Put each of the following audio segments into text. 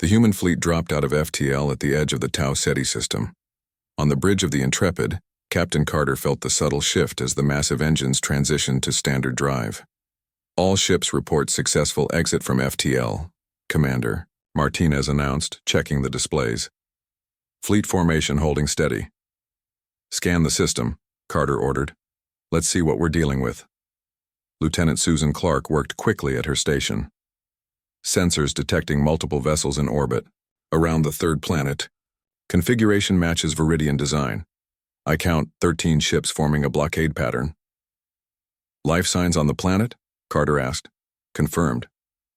The human fleet dropped out of FTL at the edge of the Tau Ceti system. On the bridge of the Intrepid, Captain Carter felt the subtle shift as the massive engines transitioned to standard drive. All ships report successful exit from FTL, Commander, Martinez announced, checking the displays. Fleet formation holding steady. Scan the system, Carter ordered. Let's see what we're dealing with. Lieutenant Susan Clark worked quickly at her station. Sensors detecting multiple vessels in orbit, around the third planet. Configuration matches Viridian design. I count 13 ships forming a blockade pattern. Life signs on the planet? Carter asked. Confirmed.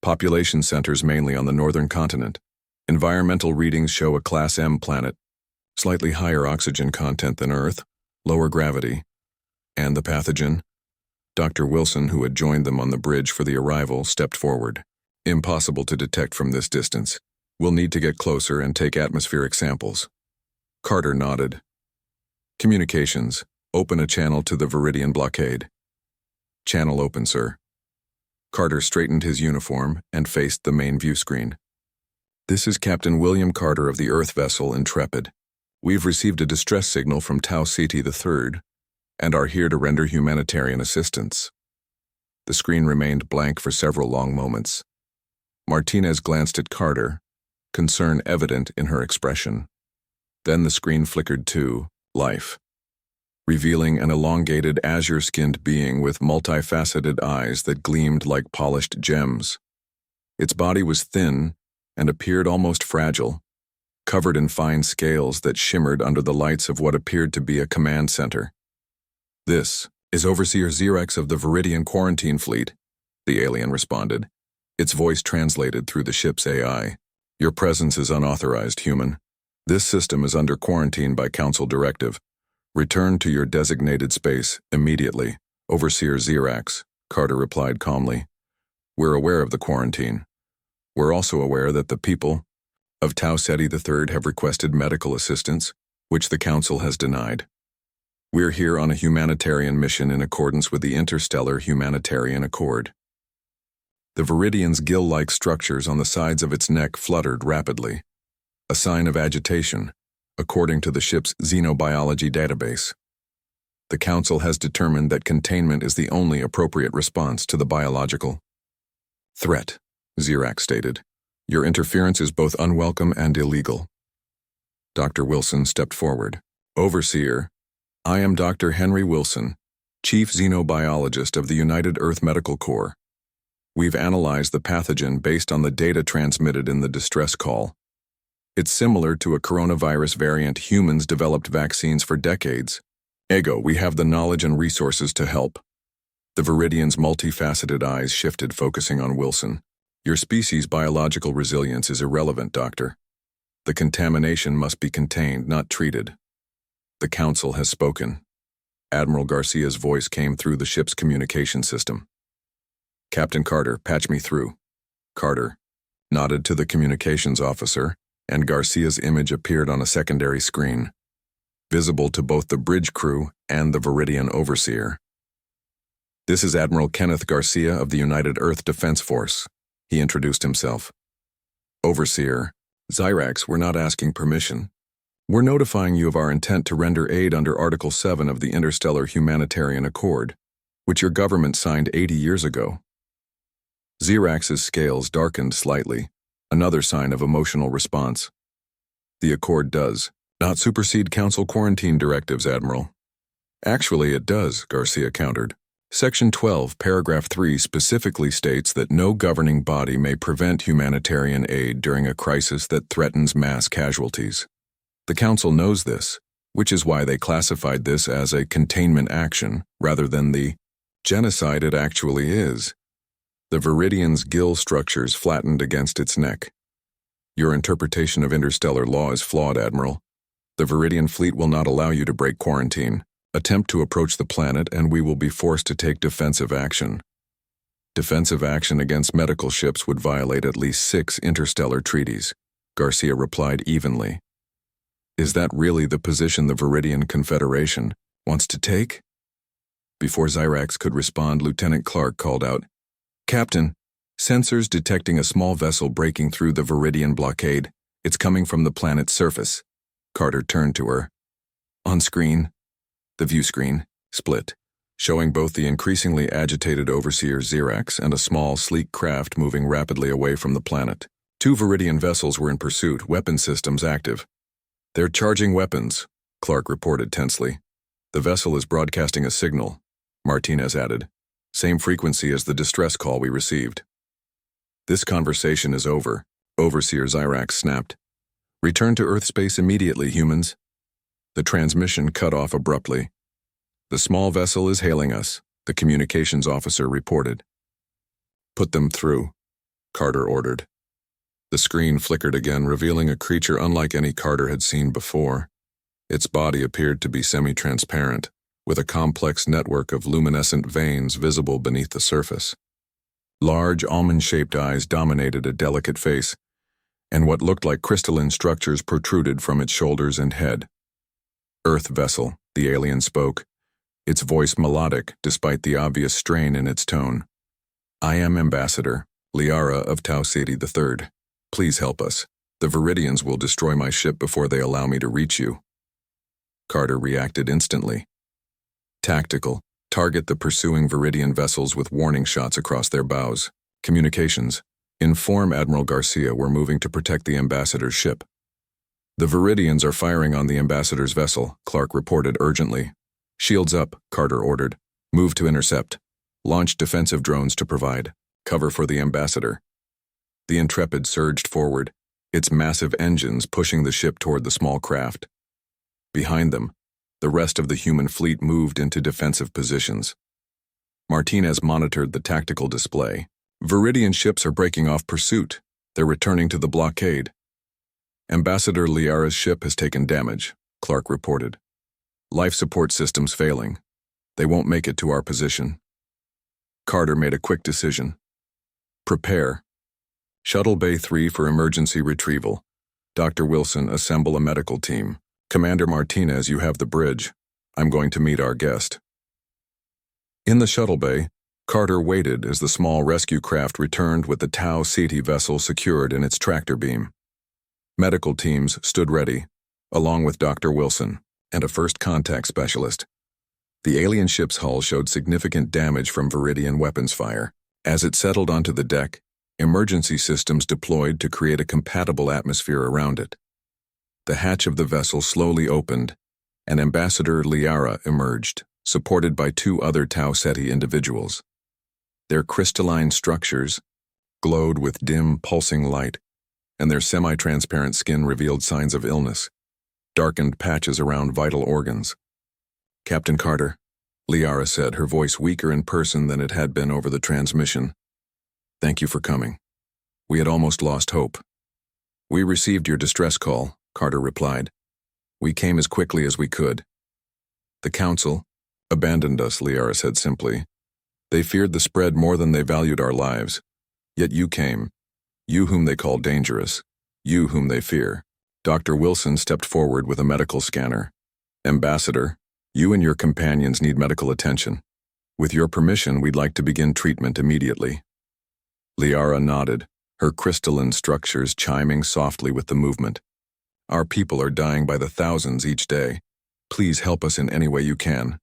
Population centers mainly on the northern continent. Environmental readings show a Class M planet. Slightly higher oxygen content than Earth, lower gravity. And the pathogen? Dr. Wilson, who had joined them on the bridge for the arrival, stepped forward. Impossible to detect from this distance. We'll need to get closer and take atmospheric samples. Carter nodded. Communications. Open a channel to the Viridian blockade. Channel open, sir. Carter straightened his uniform and faced the main view screen. This is Captain William Carter of the Earth vessel Intrepid. We've received a distress signal from Tau Ceti III and are here to render humanitarian assistance. The screen remained blank for several long moments. Martinez glanced at Carter, concern evident in her expression. Then the screen flickered to life, revealing an elongated azure-skinned being with multifaceted eyes that gleamed like polished gems. Its body was thin and appeared almost fragile, covered in fine scales that shimmered under the lights of what appeared to be a command center. This is Overseer Xerax of the Viridian Quarantine Fleet, the alien responded, its voice translated through the ship's AI. Your presence is unauthorized, human. This system is under quarantine by Council directive. Return to your designated space immediately, Overseer Xerax, Carter replied calmly. We're aware of the quarantine. We're also aware that the people of Tau Ceti III have requested medical assistance, which the Council has denied. We're here on a humanitarian mission in accordance with the Interstellar Humanitarian Accord. The Viridian's gill-like structures on the sides of its neck fluttered rapidly, a sign of agitation, according to the ship's xenobiology database. The Council has determined that containment is the only appropriate response to the biological threat, Xerax stated. Your interference is both unwelcome and illegal. Dr. Wilson stepped forward. Overseer, I am Dr. Henry Wilson, Chief Xenobiologist of the United Earth Medical Corps. We've analyzed the pathogen based on the data transmitted in the distress call. It's similar to a coronavirus variant humans developed vaccines for decades. Ego, we have the knowledge and resources to help. The Viridian's multifaceted eyes shifted, focusing on Wilson. Your species' biological resilience is irrelevant, Doctor. The contamination must be contained, not treated. The Council has spoken. Admiral Garcia's voice came through the ship's communication system. Captain Carter, patch me through. Carter nodded to the communications officer, and Garcia's image appeared on a secondary screen, visible to both the bridge crew and the Viridian Overseer. This is Admiral Kenneth Garcia of the United Earth Defense Force, he introduced himself. Overseer, Xerax, we're not asking permission. We're notifying you of our intent to render aid under Article 7 of the Interstellar Humanitarian Accord, which your government signed 80 years ago. Xerax's scales darkened slightly, another sign of emotional response. The Accord does not supersede Council quarantine directives, Admiral. Actually, it does, Garcia countered. Section 12, Paragraph 3 specifically states that no governing body may prevent humanitarian aid during a crisis that threatens mass casualties. The Council knows this, which is why they classified this as a containment action rather than the genocide it actually is. The Viridian's gill structures flattened against its neck. Your interpretation of interstellar law is flawed, Admiral. The Viridian fleet will not allow you to break quarantine. Attempt to approach the planet and we will be forced to take defensive action. Defensive action against medical ships would violate at least 6 interstellar treaties, Garcia replied evenly. Is that really the position the Viridian Confederation wants to take? Before Xerax could respond, Lieutenant Clark called out, Captain, Sensors detecting a small vessel breaking through the Viridian blockade. It's coming from the planet's surface. Carter turned to her. On screen, the view screen split, showing both the increasingly agitated Overseer Xerax and a small, sleek craft moving rapidly away from the planet. 2 Viridian vessels were in pursuit, weapon systems active. They're charging weapons, Clark reported tensely. The vessel is broadcasting a signal, Martinez added. Same frequency as the distress call we received. This conversation is over, Overseer Xerax snapped. Return to Earth space immediately, humans. The transmission cut off abruptly. The small vessel is hailing us, the communications officer reported. Put them through, Carter ordered. The screen flickered again, revealing a creature unlike any Carter had seen before. Its body appeared to be semi-transparent, with a complex network of luminescent veins visible beneath the surface. Large, almond-shaped eyes dominated a delicate face, and what looked like crystalline structures protruded from its shoulders and head. Earth vessel, the alien spoke, its voice melodic despite the obvious strain in its tone. I am Ambassador Liara of Tau Ceti III. Please help us. The Viridians will destroy my ship before they allow me to reach you. Carter reacted instantly. Tactical. Target the pursuing Viridian vessels with warning shots across their bows. Communications. Inform Admiral Garcia we're moving to protect the Ambassador's ship. The Viridians are firing on the Ambassador's vessel, Clark reported urgently. Shields up, Carter ordered. Move to intercept. Launch defensive drones to provide cover for the Ambassador. The Intrepid surged forward, its massive engines pushing the ship toward the small craft. Behind them, the rest of the human fleet moved into defensive positions. Martinez monitored the tactical display. Viridian ships are breaking off pursuit. They're returning to the blockade. Ambassador Liara's ship has taken damage, Clark reported. Life support systems failing. They won't make it to our position. Carter made a quick decision. Prepare. Shuttle Bay 3 for emergency retrieval. Dr. Wilson, assemble a medical team. Commander Martinez, you have the bridge. I'm going to meet our guest. In the shuttle bay, Carter waited as the small rescue craft returned with the Tau Ceti vessel secured in its tractor beam. Medical teams stood ready, along with Dr. Wilson and a first contact specialist. The alien ship's hull showed significant damage from Viridian weapons fire. As it settled onto the deck, emergency systems deployed to create a compatible atmosphere around it. The hatch of the vessel slowly opened, and Ambassador Liara emerged, supported by 2 other Tau Ceti individuals. Their crystalline structures glowed with dim, pulsing light, and their semi-transparent skin revealed signs of illness, darkened patches around vital organs. Captain Carter, Liara said, her voice weaker in person than it had been over the transmission. Thank you for coming. We had almost lost hope. We received your distress call, Carter replied. We came as quickly as we could. The Council abandoned us, Liara said simply. They feared the spread more than they valued our lives. Yet you came. You whom they call dangerous. You whom they fear. Dr. Wilson stepped forward with a medical scanner. Ambassador, you and your companions need medical attention. With your permission, we'd like to begin treatment immediately. Liara nodded, her crystalline structures chiming softly with the movement. Our people are dying by the thousands each day. Please help us in any way you can.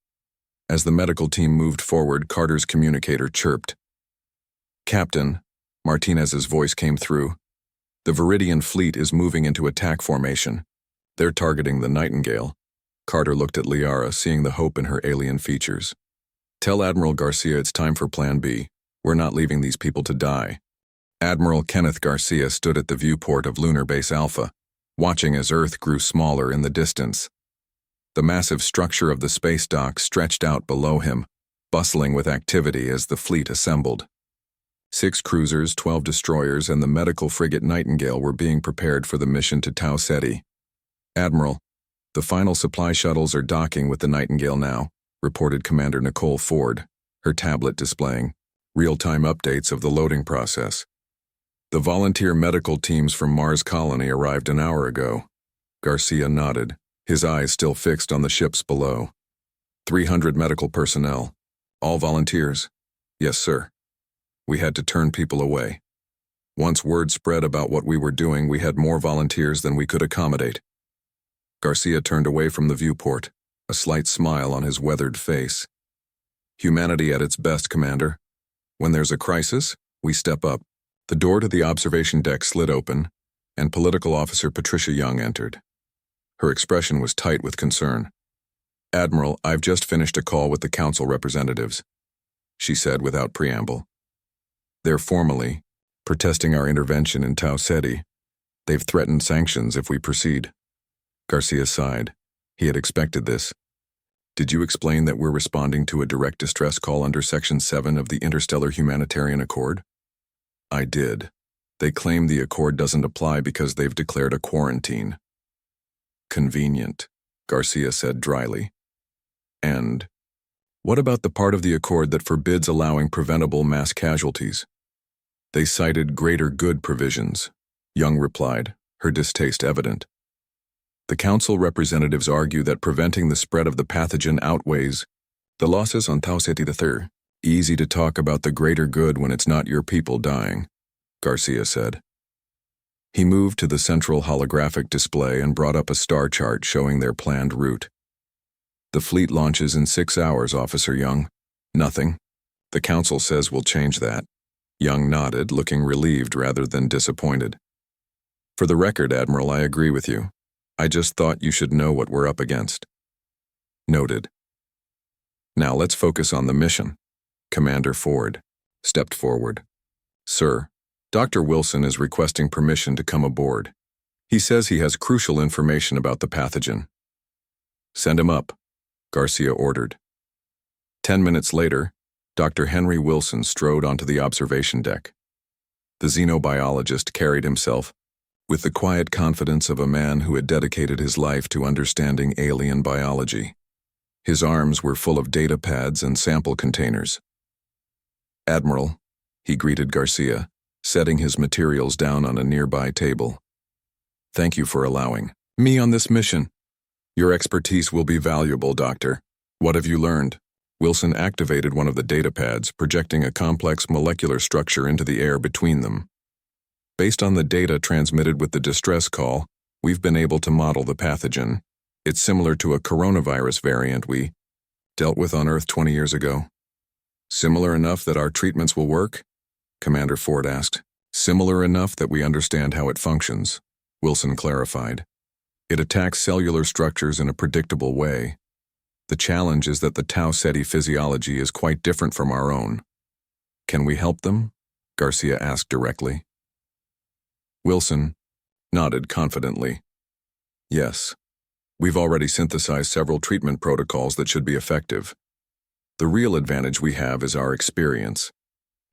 As the medical team moved forward, Carter's communicator chirped. Captain, Martinez's voice came through. The Viridian fleet is moving into attack formation. They're targeting the Nightingale. Carter looked at Liara, seeing the hope in her alien features. Tell Admiral Garcia it's time for Plan B. We're not leaving these people to die. Admiral Kenneth Garcia stood at the viewport of Lunar Base Alpha, watching as Earth grew smaller in the distance. The massive structure of the space dock stretched out below him, bustling with activity as the fleet assembled. 6 cruisers, 12 destroyers, and the medical frigate Nightingale were being prepared for the mission to Tau Ceti. Admiral, the final supply shuttles are docking with the Nightingale now, reported Commander Nicole Ford, her tablet displaying real-time updates of the loading process. The volunteer medical teams from Mars Colony arrived an hour ago. Garcia nodded, his eyes still fixed on the ships below. 300 medical personnel. All volunteers? Yes, sir. We had to turn people away. Once word spread about what we were doing, we had more volunteers than we could accommodate. Garcia turned away from the viewport, a slight smile on his weathered face. Humanity at its best, Commander. When there's a crisis, we step up. The door to the observation deck slid open, and Political Officer Patricia Young entered. Her expression was tight with concern. "Admiral, I've just finished a call with the Council representatives," she said without preamble. "They're formally protesting our intervention in Tau Ceti. They've threatened sanctions if we proceed." Garcia sighed. He had expected this. "Did you explain that we're responding to a direct distress call under Section 7 of the Interstellar Humanitarian Accord?" "I did. They claim the accord doesn't apply because they've declared a quarantine." "Convenient," Garcia said dryly. "And what about the part of the accord that forbids allowing preventable mass casualties?" "They cited greater good provisions," Young replied, her distaste evident. "The Council representatives argue that preventing the spread of the pathogen outweighs the losses on Tau Ceti III. Easy to talk about the greater good when it's not your people dying," Garcia said. He moved to the central holographic display and brought up a star chart showing their planned route. "The fleet launches in 6 hours, Officer Young." "Nothing. The Council says we'll change that." Young nodded, looking relieved rather than disappointed. "For the record, Admiral, I agree with you. I just thought you should know what we're up against." "Noted." "Now let's focus on the mission." Commander Ford stepped forward. "Sir, Dr. Wilson is requesting permission to come aboard. He says he has crucial information about the pathogen." "Send him up," Garcia ordered. 10 minutes later, Dr. Henry Wilson strode onto the observation deck. The xenobiologist carried himself with the quiet confidence of a man who had dedicated his life to understanding alien biology. His arms were full of data pads and sample containers. "Admiral," he greeted Garcia, setting his materials down on a nearby table. "Thank you for allowing me on this mission. Your expertise will be valuable, Doctor. What have you learned?" Wilson activated one of the data pads, projecting a complex molecular structure into the air between them. "Based on the data transmitted with the distress call, we've been able to model the pathogen. It's similar to a coronavirus variant we dealt with on Earth 20 years ago." "Similar enough that our treatments will work?" Commander Ford asked. "Similar enough that we understand how it functions," Wilson clarified. "It attacks cellular structures in a predictable way. The challenge is that the Tau Ceti physiology is quite different from our own." "Can we help them?" Garcia asked directly. Wilson nodded confidently. "Yes. We've already synthesized several treatment protocols that should be effective. The real advantage we have is our experience.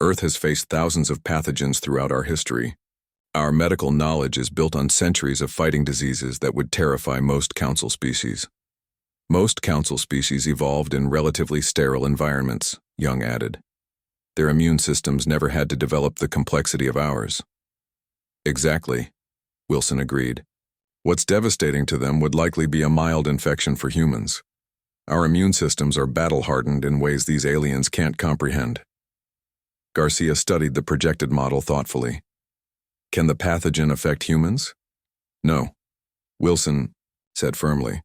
Earth has faced thousands of pathogens throughout our history. Our medical knowledge is built on centuries of fighting diseases that would terrify most council species." "Most council species evolved in relatively sterile environments," Young added. "Their immune systems never had to develop the complexity of ours." "Exactly," Wilson agreed. "What's devastating to them would likely be a mild infection for humans. Our immune systems are battle-hardened in ways these aliens can't comprehend." Garcia studied the projected model thoughtfully. "Can the pathogen affect humans?" "No," Wilson said firmly.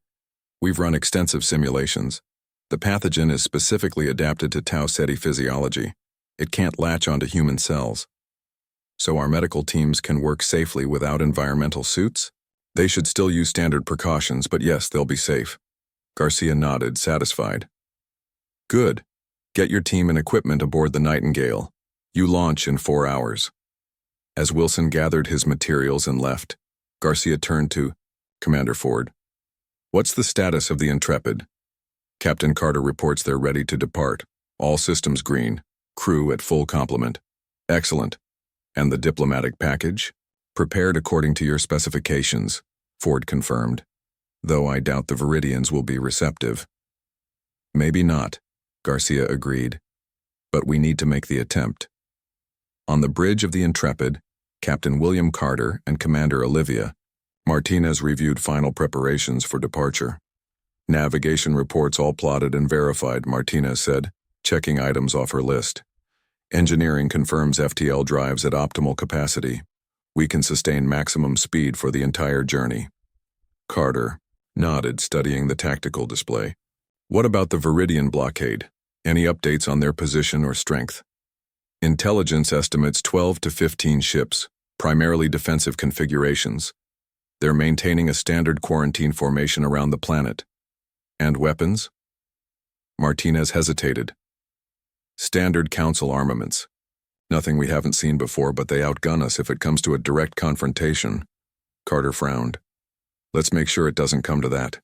"We've run extensive simulations. The pathogen is specifically adapted to Tau Ceti physiology. It can't latch onto human cells. So our medical teams can work safely without environmental suits? They should still use standard precautions, but yes, they'll be safe." Garcia nodded, satisfied. "Good. Get your team and equipment aboard the Nightingale. You launch in 4 hours." As Wilson gathered his materials and left, Garcia turned to Commander Ford. "What's the status of the Intrepid?" "Captain Carter reports they're ready to depart. All systems green. Crew at full complement." "Excellent. And the diplomatic package?" "Prepared according to your specifications," Ford confirmed, "though I doubt the Viridians will be receptive." "Maybe not," Garcia agreed, "but we need to make the attempt." On the bridge of the Intrepid, Captain William Carter and Commander Olivia Martinez reviewed final preparations for departure. "Navigation reports all plotted and verified," Martinez said, checking items off her list. Engineering confirms FTL drives at optimal capacity. We can sustain maximum speed for the entire journey. Carter nodded, studying the tactical display. What about the Viridian blockade? Any updates on their position or strength? Intelligence estimates 12 to 15 ships, primarily defensive configurations. They're maintaining a standard quarantine formation around the planet. And weapons? Martinez hesitated. Standard Council armaments. Nothing we haven't seen before, but they outgun us if it comes to a direct confrontation. Carter frowned. Let's make sure it doesn't come to that.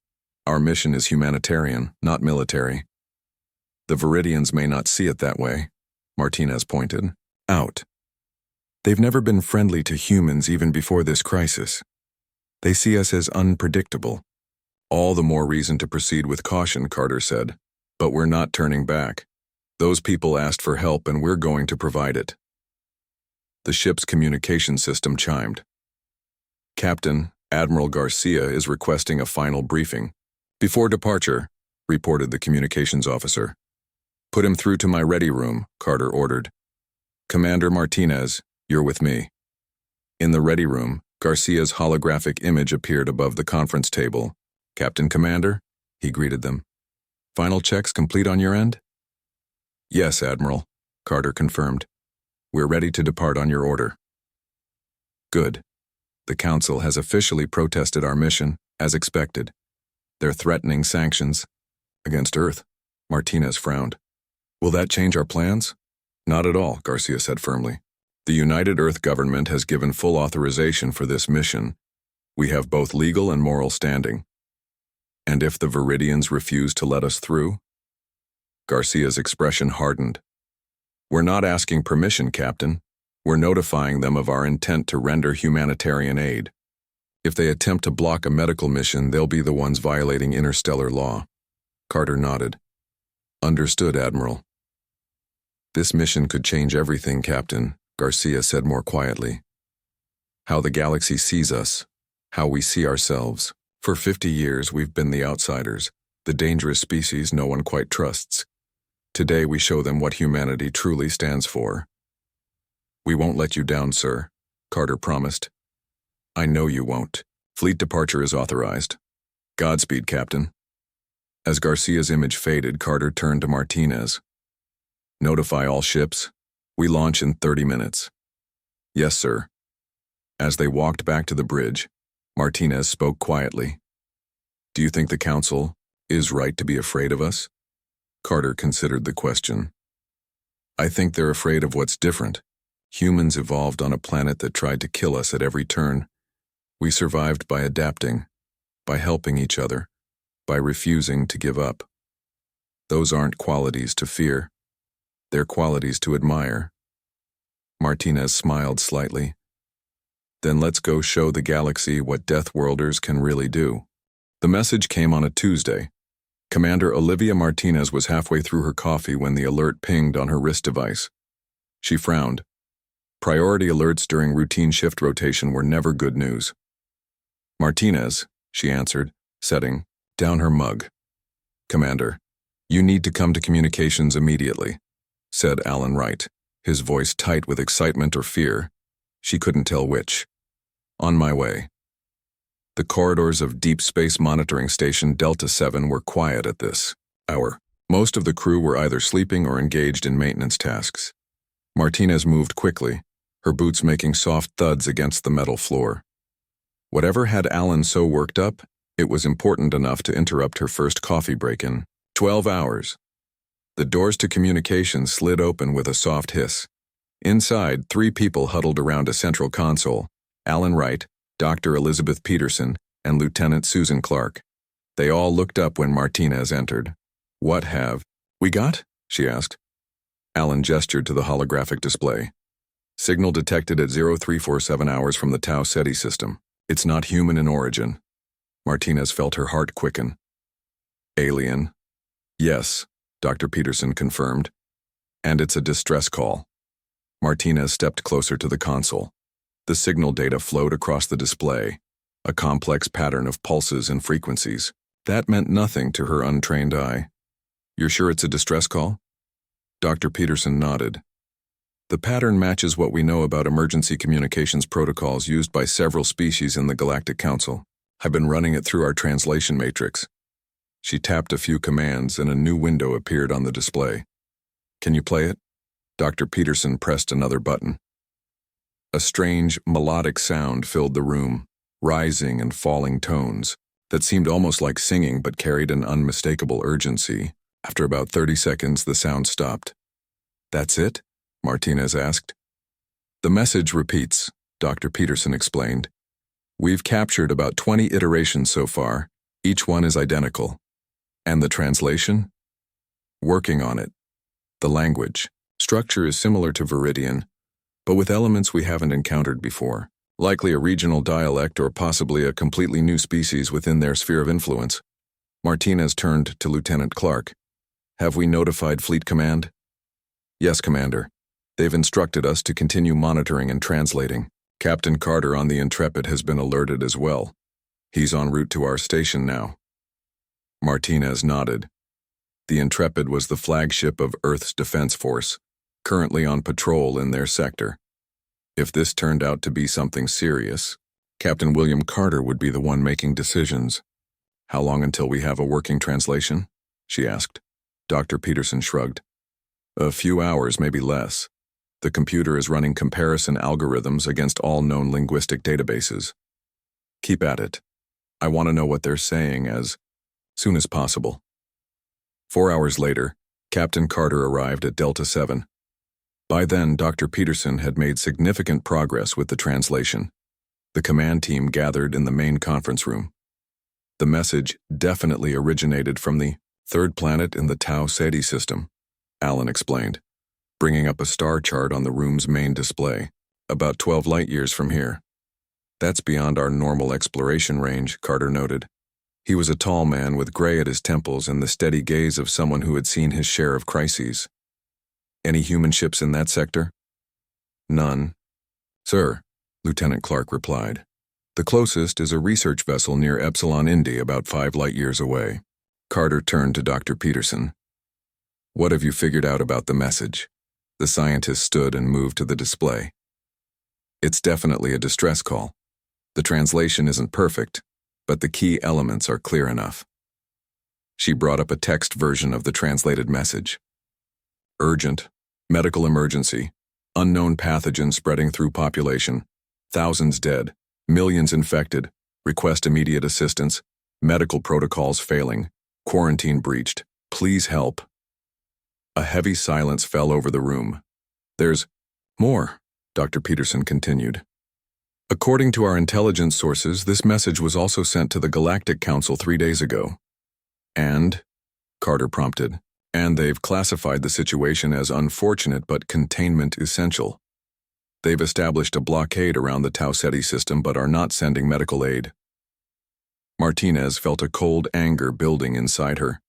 Our mission is humanitarian, not military. The Viridians may not see it that way, Martinez pointed out. They've never been friendly to humans even before this crisis. They see us as unpredictable. All the more reason to proceed with caution, Carter said. But we're not turning back. Those people asked for help and we're going to provide it. The ship's communication system chimed. Captain, Admiral Garcia is requesting a final briefing. Before departure, reported the communications officer. Put him through to my ready room, Carter ordered. Commander Martinez, you're with me. In the ready room, Garcia's holographic image appeared above the conference table. Captain Commander, he greeted them. Final checks complete on your end? Yes, Admiral, Carter confirmed. We're ready to depart on your order. Good. The Council has officially protested our mission, as expected. They're threatening sanctions against Earth. Martinez frowned. Will that change our plans? Not at all, Garcia said firmly. The United Earth government has given full authorization for this mission. We have both legal and moral standing. And if the Viridians refuse to let us through? Garcia's expression hardened. We're not asking permission, Captain. We're notifying them of our intent to render humanitarian aid. If they attempt to block a medical mission, they'll be the ones violating interstellar law. Carter nodded. Understood, Admiral. This mission could change everything, Captain, Garcia said more quietly. How the galaxy sees us, how we see ourselves. For 50 years, we've been the outsiders, the dangerous species no one quite trusts. Today, we show them what humanity truly stands for. We won't let you down, sir, Carter promised. I know you won't. Fleet departure is authorized. Godspeed, Captain. As Garcia's image faded, Carter turned to Martinez. Notify all ships. We launch in 30 minutes. Yes, sir. As they walked back to the bridge, Martinez spoke quietly. Do you think the Council is right to be afraid of us? Carter considered the question. I think they're afraid of what's different. Humans evolved on a planet that tried to kill us at every turn. We survived by adapting, by helping each other, by refusing to give up. Those aren't qualities to fear. They're qualities to admire. Martinez smiled slightly. Then let's go show the galaxy what Deathworlders can really do. The message came on a Tuesday. Commander Olivia Martinez was halfway through her coffee when the alert pinged on her wrist device. She frowned. Priority alerts during routine shift rotation were never good news. Martinez, she answered, setting down her mug. Commander, you need to come to communications immediately, said Alan Wright, his voice tight with excitement or fear. She couldn't tell which. On my way. The corridors of Deep Space Monitoring Station Delta 7 were quiet at this hour. Most of the crew were either sleeping or engaged in maintenance tasks. Martinez moved quickly, her boots making soft thuds against the metal floor. Whatever had Alan so worked up, it was important enough to interrupt her first coffee break in 12 hours. The doors to communications slid open with a soft hiss. Inside, 3 people huddled around a central console: Alan Wright, Dr. Elizabeth Peterson, and Lieutenant Susan Clark. They all looked up when Martinez entered. What have we got? She asked. Alan gestured to the holographic display. Signal detected at 0347 hours from the Tau Ceti system. It's not human in origin. Martinez felt her heart quicken. Alien? Yes, Dr. Peterson confirmed. And it's a distress call. Martinez stepped closer to the console. The signal data flowed across the display, a complex pattern of pulses and frequencies. That meant nothing to her untrained eye. You're sure it's a distress call? Dr. Peterson nodded. The pattern matches what we know about emergency communications protocols used by several species in the Galactic Council. I've been running it through our translation matrix. She tapped a few commands and a new window appeared on the display. Can you play it? Dr. Peterson pressed another button. A strange, melodic sound filled the room, rising and falling tones that seemed almost like singing but carried an unmistakable urgency. After about 30 seconds, the sound stopped. That's it? Martinez asked. The message repeats, Dr. Peterson explained. We've captured about 20 iterations so far. Each one is identical. And the translation? Working on it. The language. Structure is similar to Viridian, but with elements we haven't encountered before. Likely a regional dialect or possibly a completely new species within their sphere of influence. Martinez turned to Lieutenant Clark. Have we notified Fleet Command? Yes, Commander. They've instructed us to continue monitoring and translating. Captain Carter on the Intrepid has been alerted as well. He's en route to our station now. Martinez nodded. The Intrepid was the flagship of Earth's Defense Force, currently on patrol in their sector. If this turned out to be something serious, Captain William Carter would be the one making decisions. How long until we have a working translation? She asked. Dr. Peterson shrugged. A few hours, maybe less. The computer is running comparison algorithms against all known linguistic databases. Keep at it. I want to know what they're saying as soon as possible. 4 hours later, Captain Carter arrived at Delta 7. By then, Dr. Peterson had made significant progress with the translation. The command team gathered in the main conference room. The message definitely originated from the third planet in the Tau Ceti system, Alan explained, bringing up a star chart on the room's main display, about 12 light-years from here. That's beyond our normal exploration range, Carter noted. He was a tall man with gray at his temples and the steady gaze of someone who had seen his share of crises. Any human ships in that sector? None. Sir, Lieutenant Clark replied. The closest is a research vessel near Epsilon Indi, about 5 light-years away. Carter turned to Dr. Peterson. What have you figured out about the message? The scientist stood and moved to the display. It's definitely a distress call. The translation isn't perfect, but the key elements are clear enough. She brought up a text version of the translated message. Urgent, medical emergency, unknown pathogen spreading through population, thousands dead, millions infected, request immediate assistance, medical protocols failing, quarantine breached, please help. A heavy silence fell over the room. There's more, Dr. Peterson continued. According to our intelligence sources, this message was also sent to the Galactic Council 3 days ago. And, Carter prompted, and they've classified the situation as unfortunate but containment essential. They've established a blockade around the Tau Ceti system but are not sending medical aid. Martinez felt a cold anger building inside her.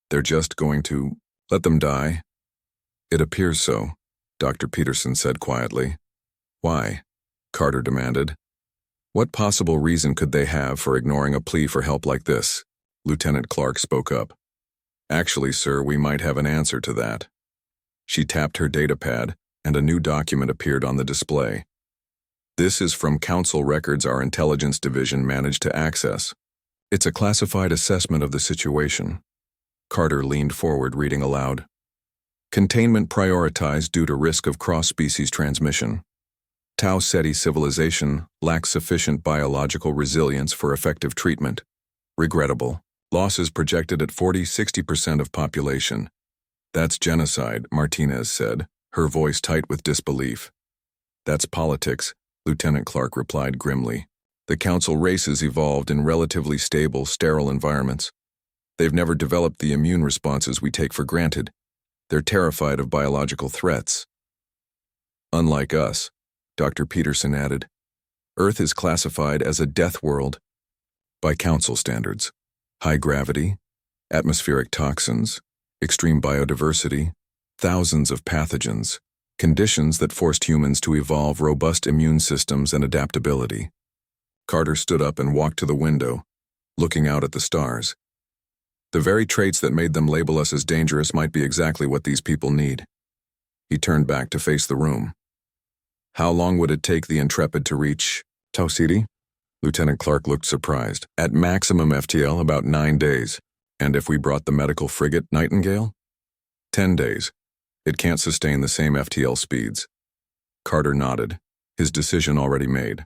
They're just going to let them die? It appears so, Dr. Peterson said quietly. Why? Carter demanded. What possible reason could they have for ignoring a plea for help like this? Lieutenant Clark spoke up. Actually, sir, we might have an answer to that. She tapped her datapad, and a new document appeared on the display. This is from Council records our intelligence division managed to access. It's a classified assessment of the situation. Carter leaned forward, reading aloud. Containment prioritized due to risk of cross-species transmission. Tau Ceti civilization lacks sufficient biological resilience for effective treatment. Regrettable. Losses projected at 40–60% of population. That's genocide, Martinez said, her voice tight with disbelief. That's politics, Lieutenant Clark replied grimly. The Council races evolved in relatively stable, sterile environments. They've never developed the immune responses we take for granted. They're terrified of biological threats. Unlike us, Dr. Peterson added, Earth is classified as a death world by Council standards. High gravity, atmospheric toxins, extreme biodiversity, thousands of pathogens, conditions that forced humans to evolve robust immune systems and adaptability. Carter stood up and walked to the window, looking out at the stars. The very traits that made them label us as dangerous might be exactly what these people need. He turned back to face the room. How long would it take the Intrepid to reach Tau Ceti? Lieutenant Clark looked surprised. At maximum FTL, about 9 days. And if we brought the medical frigate Nightingale? 10 days. It can't sustain the same FTL speeds. Carter nodded, his decision already made.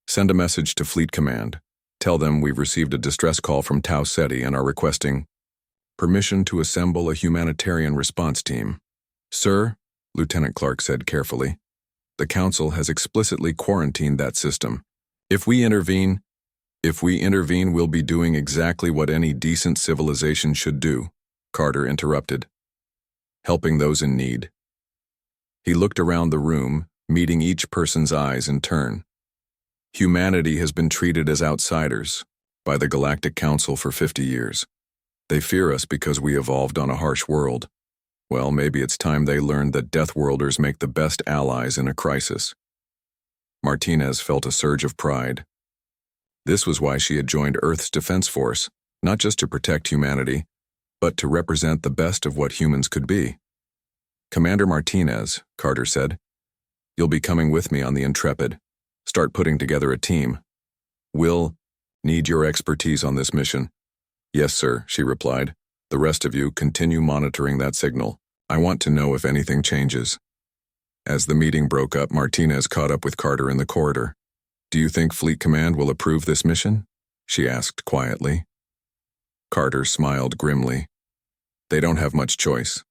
Send a message to Fleet Command. Tell them we've received a distress call from Tau Ceti and are requesting permission to assemble a humanitarian response team. Sir, Lieutenant Clark said carefully, the Council has explicitly quarantined that system. If we intervene, we'll be doing exactly what any decent civilization should do, Carter interrupted. Helping those in need. He looked around the room, meeting each person's eyes in turn. Humanity has been treated as outsiders by the Galactic Council for 50 years. They fear us because we evolved on a harsh world. Well, maybe it's time they learned that Deathworlders make the best allies in a crisis. Martinez felt a surge of pride. This was why she had joined Earth's Defense Force, not just to protect humanity, but to represent the best of what humans could be. Commander Martinez, Carter said, you'll be coming with me on the Intrepid. Start putting together a team. We'll need your expertise on this mission. Yes, sir, she replied. The rest of you continue monitoring that signal. I want to know if anything changes. As the meeting broke up, Martinez caught up with Carter in the corridor. Do you think Fleet Command will approve this mission? She asked quietly. Carter smiled grimly. They don't have much choice.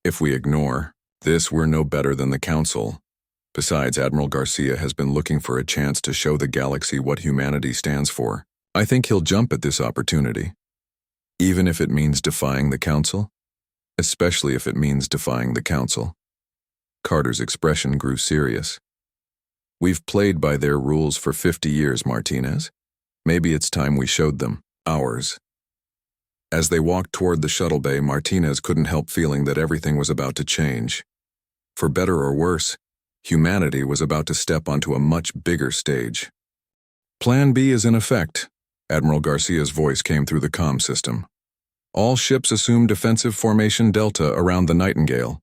If we ignore this, we're no better than the Council. Besides, Admiral Garcia has been looking for a chance to show the galaxy what humanity stands for. I think he'll jump at this opportunity. Even if it means defying the Council? Especially if it means defying the Council. Carter's expression grew serious. We've played by their rules for 50 years, Martinez. Maybe it's time we showed them ours. As they walked toward the shuttle bay, Martinez couldn't help feeling that everything was about to change. For better or worse, humanity was about to step onto a much bigger stage. Plan B is in effect. Admiral Garcia's voice came through the comm system. All ships assume defensive formation Delta around the Nightingale.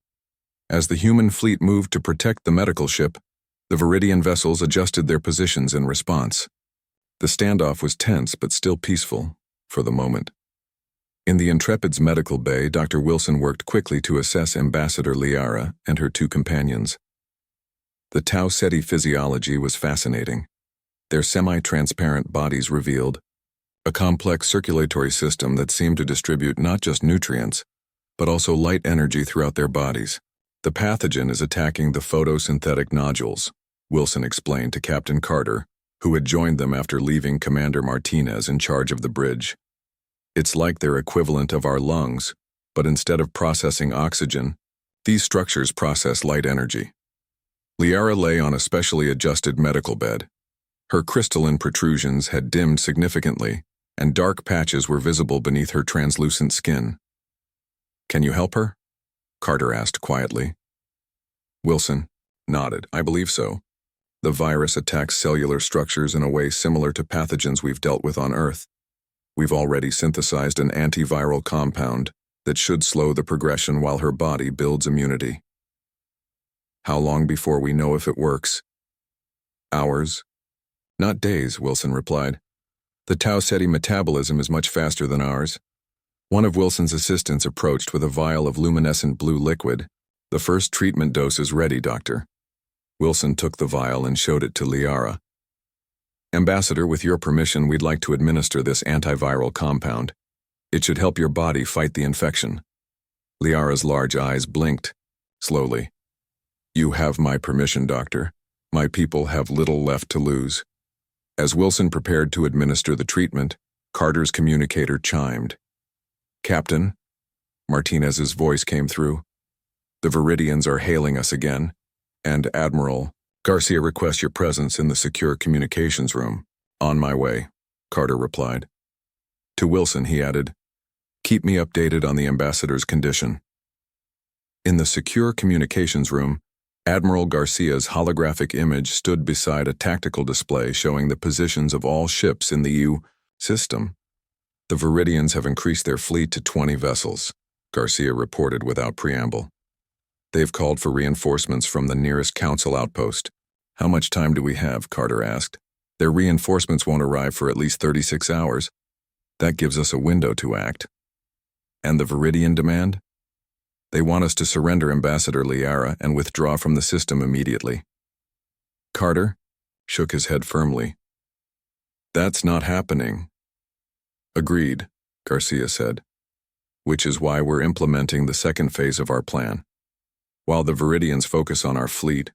As the human fleet moved to protect the medical ship, the Viridian vessels adjusted their positions in response. The standoff was tense but still peaceful, for the moment. In the Intrepid's medical bay, Dr. Wilson worked quickly to assess Ambassador Liara and her 2 companions. The Tau Ceti physiology was fascinating. Their semi-transparent bodies revealed a complex circulatory system that seemed to distribute not just nutrients, but also light energy throughout their bodies. The pathogen is attacking the photosynthetic nodules, Wilson explained to Captain Carter, who had joined them after leaving Commander Martinez in charge of the bridge. It's like their equivalent of our lungs, but instead of processing oxygen, these structures process light energy. Liara lay on a specially adjusted medical bed. Her crystalline protrusions had dimmed significantly, and dark patches were visible beneath her translucent skin. Can you help her? Carter asked quietly. Wilson nodded. I believe so. The virus attacks cellular structures in a way similar to pathogens we've dealt with on Earth. We've already synthesized an antiviral compound that should slow the progression while her body builds immunity. How long before we know if it works? Hours? Not days, Wilson replied. The Tau Ceti metabolism is much faster than ours. One of Wilson's assistants approached with a vial of luminescent blue liquid. The first treatment dose is ready, Doctor. Wilson took the vial and showed it to Liara. Ambassador, with your permission, we'd like to administer this antiviral compound. It should help your body fight the infection. Liara's large eyes blinked, slowly. You have my permission, Doctor. My people have little left to lose. As Wilson prepared to administer the treatment, Carter's communicator chimed. Captain, Martinez's voice came through. The Viridians are hailing us again, and Admiral Garcia requests your presence in the secure communications room. On my way, Carter replied. To Wilson, he added, keep me updated on the ambassador's condition. In the secure communications room, Admiral Garcia's holographic image stood beside a tactical display showing the positions of all ships in the U system. The Viridians have increased their fleet to 20 vessels, Garcia reported without preamble. They've called for reinforcements from the nearest council outpost. How much time do we have? Carter asked. Their reinforcements won't arrive for at least 36 hours. That gives us a window to act. And the Viridian demand? They want us to surrender Ambassador Liara and withdraw from the system immediately. Carter shook his head firmly. That's not happening. Agreed, Garcia said. Which is why we're implementing the second phase of our plan. While the Viridians focus on our fleet,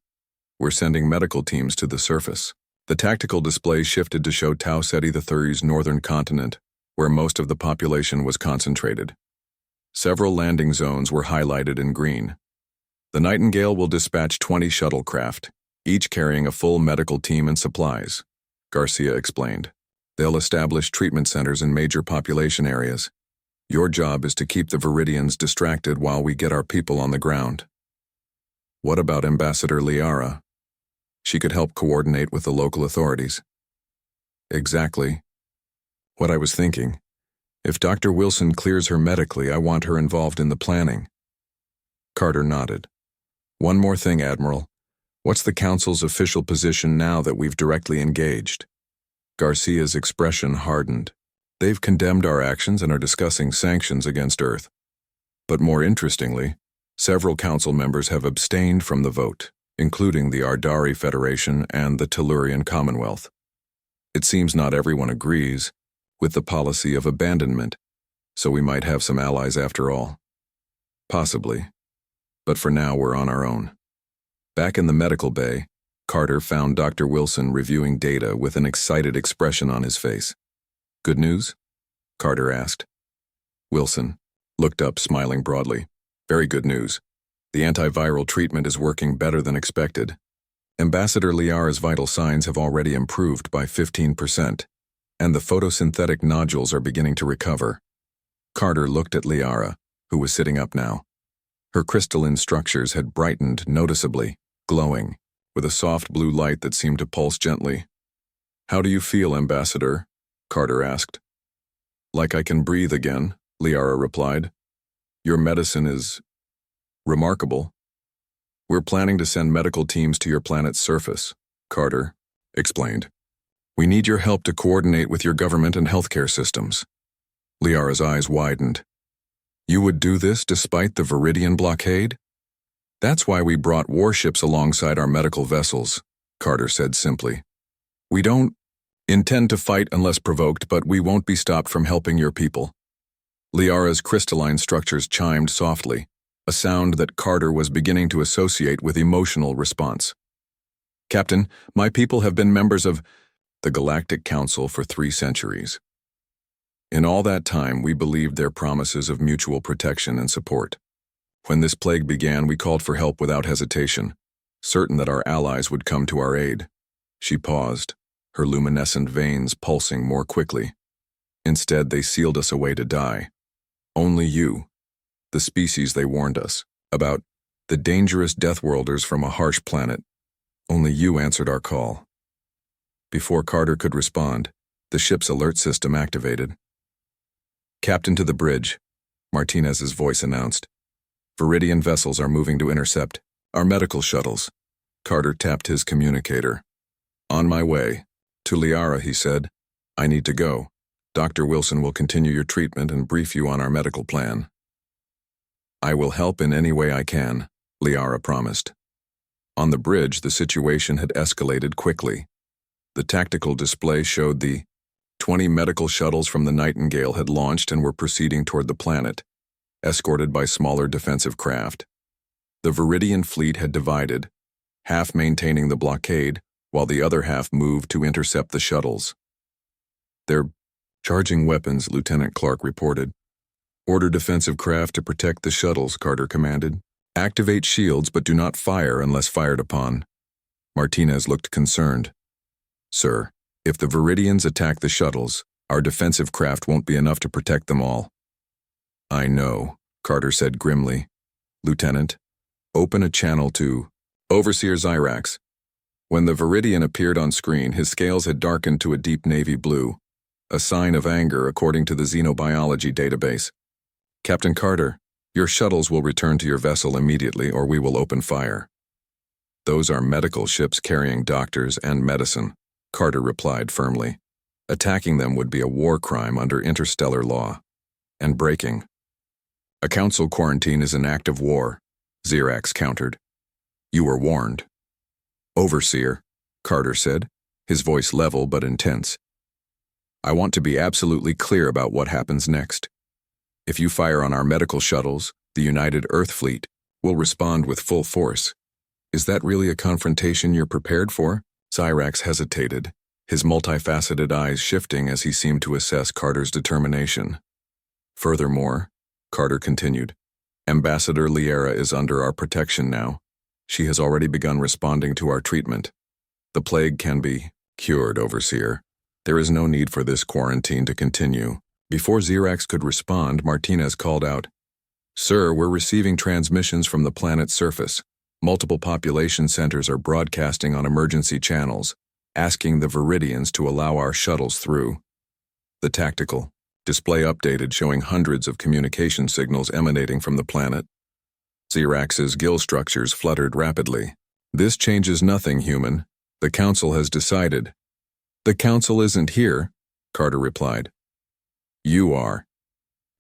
we're sending medical teams to the surface. The tactical display shifted to show Tau Ceti III's northern continent, where most of the population was concentrated. Several landing zones were highlighted in green. The Nightingale will dispatch 20 shuttlecraft, each carrying a full medical team and supplies, Garcia explained. They'll establish treatment centers in major population areas. Your job is to keep the Viridians distracted while we get our people on the ground. What about Ambassador Liara? She could help coordinate with the local authorities. Exactly what I was thinking. If Dr. Wilson clears her medically, I want her involved in the planning. Carter nodded. One more thing, Admiral. What's the Council's official position now that we've directly engaged? Garcia's expression hardened. They've condemned our actions and are discussing sanctions against Earth. But more interestingly, several Council members have abstained from the vote, including the Ardari Federation and the Tellurian Commonwealth. It seems not everyone agrees with the policy of abandonment, so we might have some allies after all. Possibly. But for now, we're on our own. Back in the medical bay, Carter found Dr. Wilson reviewing data with an excited expression on his face. Good news? Carter asked. Wilson looked up, smiling broadly. Very good news. The antiviral treatment is working better than expected. Ambassador Liara's vital signs have already improved by 15%, and the photosynthetic nodules are beginning to recover. Carter looked at Liara, who was sitting up now. Her crystalline structures had brightened noticeably, glowing, with a soft blue light that seemed to pulse gently. How do you feel, Ambassador? Carter asked. Like I can breathe again, Liara replied. Your medicine is remarkable. We're planning to send medical teams to your planet's surface, Carter explained. We need your help to coordinate with your government and healthcare systems. Liara's eyes widened. You would do this despite the Viridian blockade? That's why we brought warships alongside our medical vessels, Carter said simply. We don't intend to fight unless provoked, but we won't be stopped from helping your people. Liara's crystalline structures chimed softly, a sound that Carter was beginning to associate with emotional response. Captain, my people have been members of the Galactic Council for 3 centuries. In all that time, we believed their promises of mutual protection and support. When this plague began, we called for help without hesitation, certain that our allies would come to our aid. She paused, her luminescent veins pulsing more quickly. Instead, they sealed us away to die. Only you, the species they warned us about, the dangerous Deathworlders from a harsh planet, only you answered our call. Before Carter could respond, the ship's alert system activated. Captain to the bridge, Martinez's voice announced. Viridian vessels are moving to intercept our medical shuttles. Carter tapped his communicator. On my way. To Liara, he said. I need to go. Dr. Wilson will continue your treatment and brief you on our medical plan. I will help in any way I can, Liara promised. On the bridge, the situation had escalated quickly. The tactical display showed the 20 medical shuttles from the Nightingale had launched and were proceeding toward the planet, escorted by smaller defensive craft. The Viridian fleet had divided, half maintaining the blockade, while the other half moved to intercept the shuttles. They're charging weapons, Lieutenant Clark reported. Order defensive craft to protect the shuttles, Carter commanded. Activate shields, but do not fire unless fired upon. Martinez looked concerned. Sir, if the Viridians attack the shuttles, our defensive craft won't be enough to protect them all. I know, Carter said grimly. Lieutenant, open a channel to Overseer Zyrax. When the Viridian appeared on screen, his scales had darkened to a deep navy blue, a sign of anger according to the xenobiology database. Captain Carter, Your shuttles will return to your vessel immediately or we will open fire. Those are medical ships carrying doctors and medicine, Carter replied firmly. Attacking them would be a war crime under interstellar law. And breaking. A council quarantine is an act of war, Xerax countered. You were warned. Overseer, Carter said, his voice level but intense. I want to be absolutely clear about what happens next. If you fire on our medical shuttles, the United Earth Fleet will respond with full force. Is that really a confrontation you're prepared for? Xerax hesitated, his multifaceted eyes shifting as he seemed to assess Carter's determination. Furthermore, Carter continued, Ambassador Liera is under our protection now. She has already begun responding to our treatment. The plague can be cured, Overseer. There is no need for this quarantine to continue. Before Xerax could respond, Martinez called out, Sir, we're receiving transmissions from the planet's surface. Multiple population centers are broadcasting on emergency channels, asking the Viridians to allow our shuttles through. The tactical display updated showing hundreds of communication signals emanating from the planet. Xerax's gill structures fluttered rapidly. This changes nothing, human. The Council has decided. The Council isn't here, Carter replied. You are.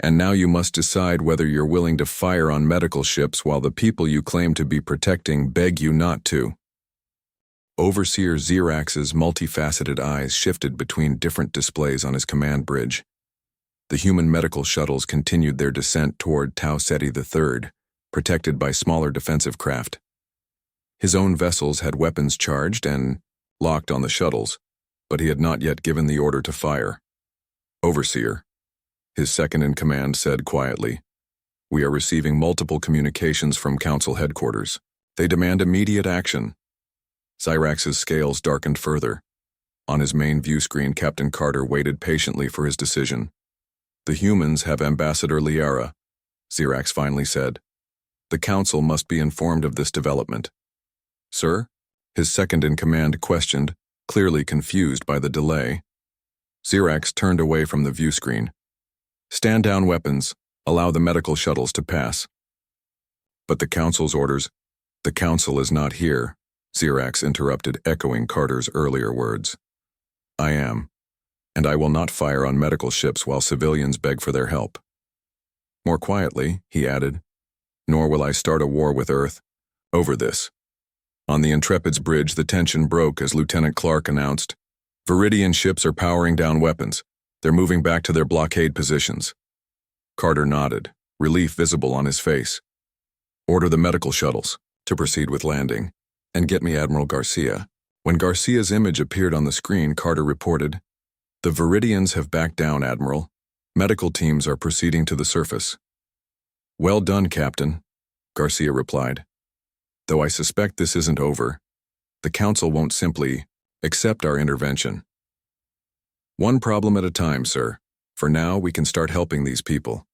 And now you must decide whether you're willing to fire on medical ships while the people you claim to be protecting beg you not to. Overseer Xerax's multifaceted eyes shifted between different displays on his command bridge. The human medical shuttles continued their descent toward Tau Ceti III, protected by smaller defensive craft. His own vessels had weapons charged and locked on the shuttles, but he had not yet given the order to fire. Overseer, his second-in-command said quietly, We are receiving multiple communications from Council headquarters. They demand immediate action. Xerax's scales darkened further. On his main view screen, Captain Carter waited patiently for his decision. The humans have Ambassador Liera, Xerax finally said. The Council must be informed of this development. Sir? His second-in-command questioned, clearly confused by the delay. Xerax turned away from the view screen. Stand down weapons. Allow the medical shuttles to pass. But the Council's orders. The Council is not here, Xerax interrupted, echoing Carter's earlier words. I am. And I will not fire on medical ships while civilians beg for their help. More quietly, he added, Nor will I start a war with Earth over this. On the Intrepid's bridge, the tension broke as Lieutenant Clark announced, Viridian ships are powering down weapons. They're moving back to their blockade positions. Carter nodded, relief visible on his face. Order the medical shuttles to proceed with landing, and get me Admiral Garcia. When Garcia's image appeared on the screen, Carter reported, The Viridians have backed down, Admiral. Medical teams are proceeding to the surface. Well done, Captain, Garcia replied. Though I suspect this isn't over, the Council won't simply accept our intervention. One problem at a time, sir. For now, we can start helping these people.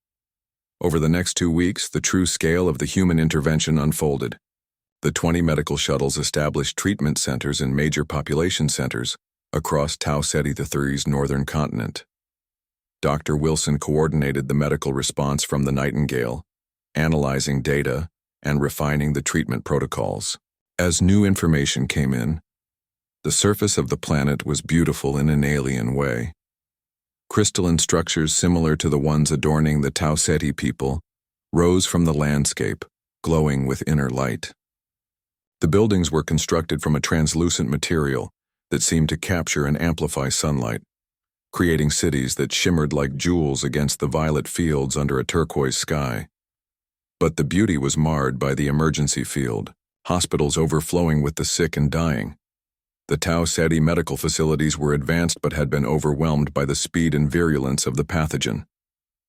Over the next 2 weeks, the true scale of the human intervention unfolded. The 20 medical shuttles established treatment centers in major population centers across Tau Ceti III's northern continent. Dr. Wilson coordinated the medical response from the Nightingale, analyzing data and refining the treatment protocols. As new information came in, the surface of the planet was beautiful in an alien way. Crystalline structures similar to the ones adorning the Tau Ceti people rose from the landscape, glowing with inner light. The buildings were constructed from a translucent material that seemed to capture and amplify sunlight, creating cities that shimmered like jewels against the violet fields under a turquoise sky. But the beauty was marred by the emergency field, hospitals overflowing with the sick and dying. The Tau Ceti medical facilities were advanced but had been overwhelmed by the speed and virulence of the pathogen.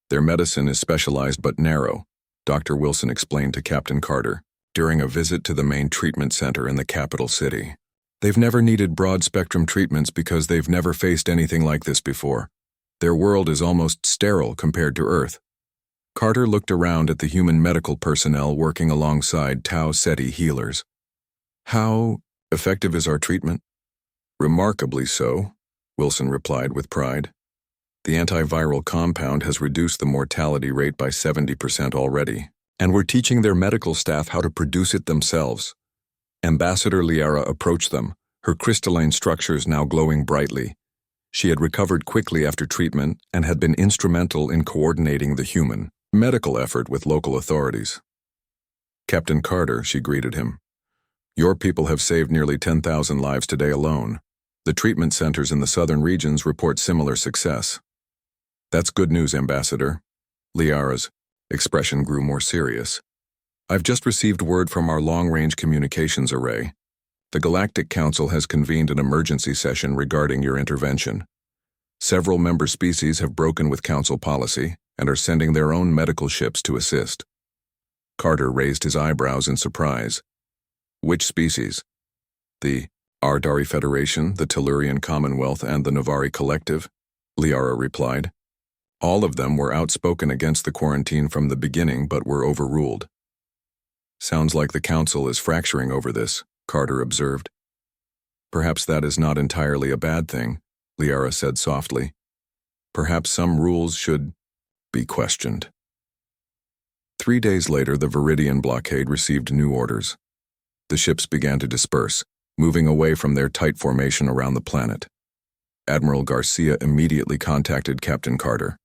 Their medicine is specialized but narrow, Dr. Wilson explained to Captain Carter during a visit to the main treatment center in the capital city. They've never needed broad-spectrum treatments because they've never faced anything like this before. Their world is almost sterile compared to Earth. Carter looked around at the human medical personnel working alongside Tau Ceti healers. How effective is our treatment? Remarkably so, Wilson replied with pride. The antiviral compound has reduced the mortality rate by 70% already. and were teaching their medical staff how to produce it themselves. Ambassador Liara approached them, her crystalline structures now glowing brightly. She had recovered quickly after treatment and had been instrumental in coordinating the human medical effort with local authorities. "Captain Carter," she greeted him. "Your people have saved nearly 10,000 lives today alone. The treatment centers in the southern regions report similar success." "That's good news, Ambassador." Liara's expression grew more serious. "I've just received word from our long-range communications array. The Galactic Council has convened an emergency session regarding your intervention. Several member species have broken with Council policy and are sending their own medical ships to assist." Carter raised his eyebrows in surprise. "Which species?" "The Ardari Federation, the Tellurian Commonwealth, and the Navari Collective," Liara replied. "All of them were outspoken against the quarantine from the beginning but were overruled." "Sounds like the Council is fracturing over this," Carter observed. "Perhaps that is not entirely a bad thing," Liara said softly. "Perhaps some rules should be questioned." 3 days later, the Viridian blockade received new orders. The ships began to disperse, moving away from their tight formation around the planet. Admiral Garcia immediately contacted Captain Carter.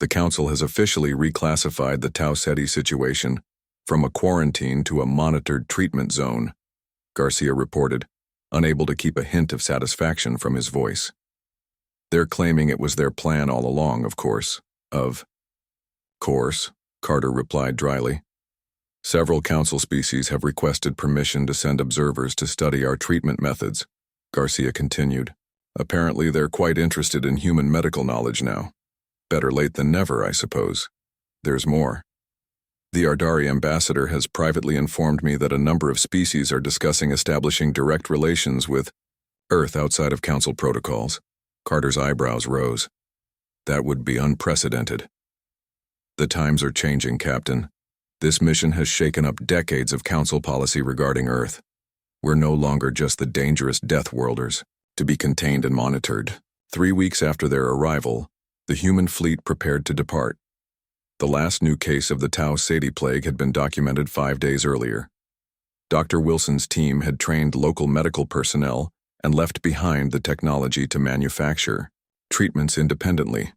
"The Council has officially reclassified the Tau Ceti situation from a quarantine to a monitored treatment zone," Garcia reported, unable to keep a hint of satisfaction from his voice. "They're claiming it was their plan all along, of course." "Of course," Carter replied dryly. "Several Council species have requested permission to send observers to study our treatment methods," Garcia continued. "Apparently they're quite interested in human medical knowledge now. Better late than never, I suppose. There's more. The Ardari ambassador has privately informed me that a number of species are discussing establishing direct relations with Earth outside of Council protocols." Carter's eyebrows rose. "That would be unprecedented." "The times are changing, Captain. This mission has shaken up decades of Council policy regarding Earth. We're no longer just the dangerous Deathworlders, to be contained and monitored." 3 weeks after their arrival, the human fleet prepared to depart. The last new case of the Tau Ceti plague had been documented 5 days earlier. Dr. Wilson's team had trained local medical personnel and left behind the technology to manufacture treatments independently.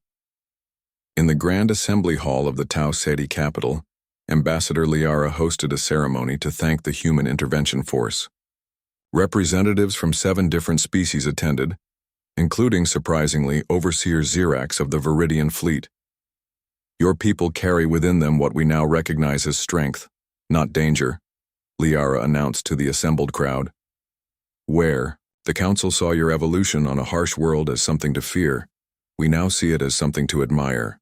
In the Grand Assembly Hall of the Tau Ceti capital, Ambassador Liara hosted a ceremony to thank the Human Intervention Force. Representatives from 7 different species attended, including, surprisingly, Overseer Xerax of the Viridian Fleet. "Your people carry within them what we now recognize as strength, not danger," Liara announced to the assembled crowd. "Where the Council saw your evolution on a harsh world as something to fear, we now see it as something to admire.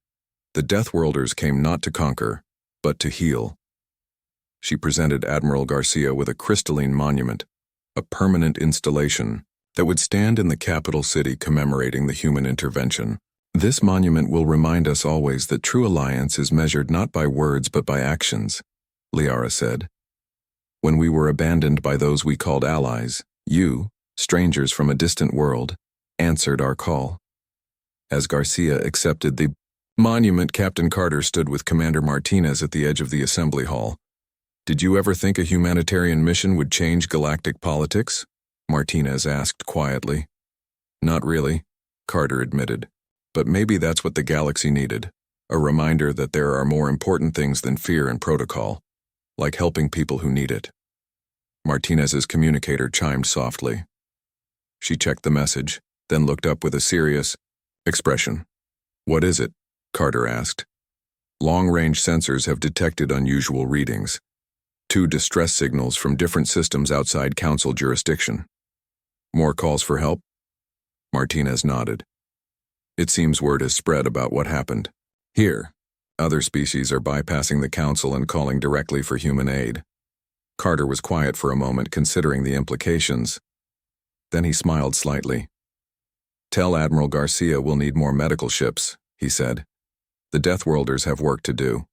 The Deathworlders came not to conquer, but to heal." She presented Admiral Garcia with a crystalline monument, a permanent installation that would stand in the capital city commemorating the human intervention. "This monument will remind us always that true alliance is measured not by words but by actions," Liara said. "When we were abandoned by those we called allies, you, strangers from a distant world, answered our call." As Garcia accepted the monument, Captain Carter stood with Commander Martinez at the edge of the assembly hall. "Did you ever think a humanitarian mission would change galactic politics?" Martinez asked quietly. "Not really," Carter admitted. "But maybe that's what the galaxy needed, a reminder that there are more important things than fear and protocol, like helping people who need it." Martinez's communicator chimed softly. She checked the message, then looked up with a serious expression. "What is it?" Carter asked. "Long-range sensors have detected unusual readings. 2 distress signals from different systems outside Council jurisdiction. More calls for help?" Martinez nodded. "It seems word has spread about what happened. Here, other species are bypassing the Council and calling directly for human aid." Carter was quiet for a moment, considering the implications. Then he smiled slightly. "Tell Admiral Garcia we'll need more medical ships," he said. "The Deathworlders have work to do."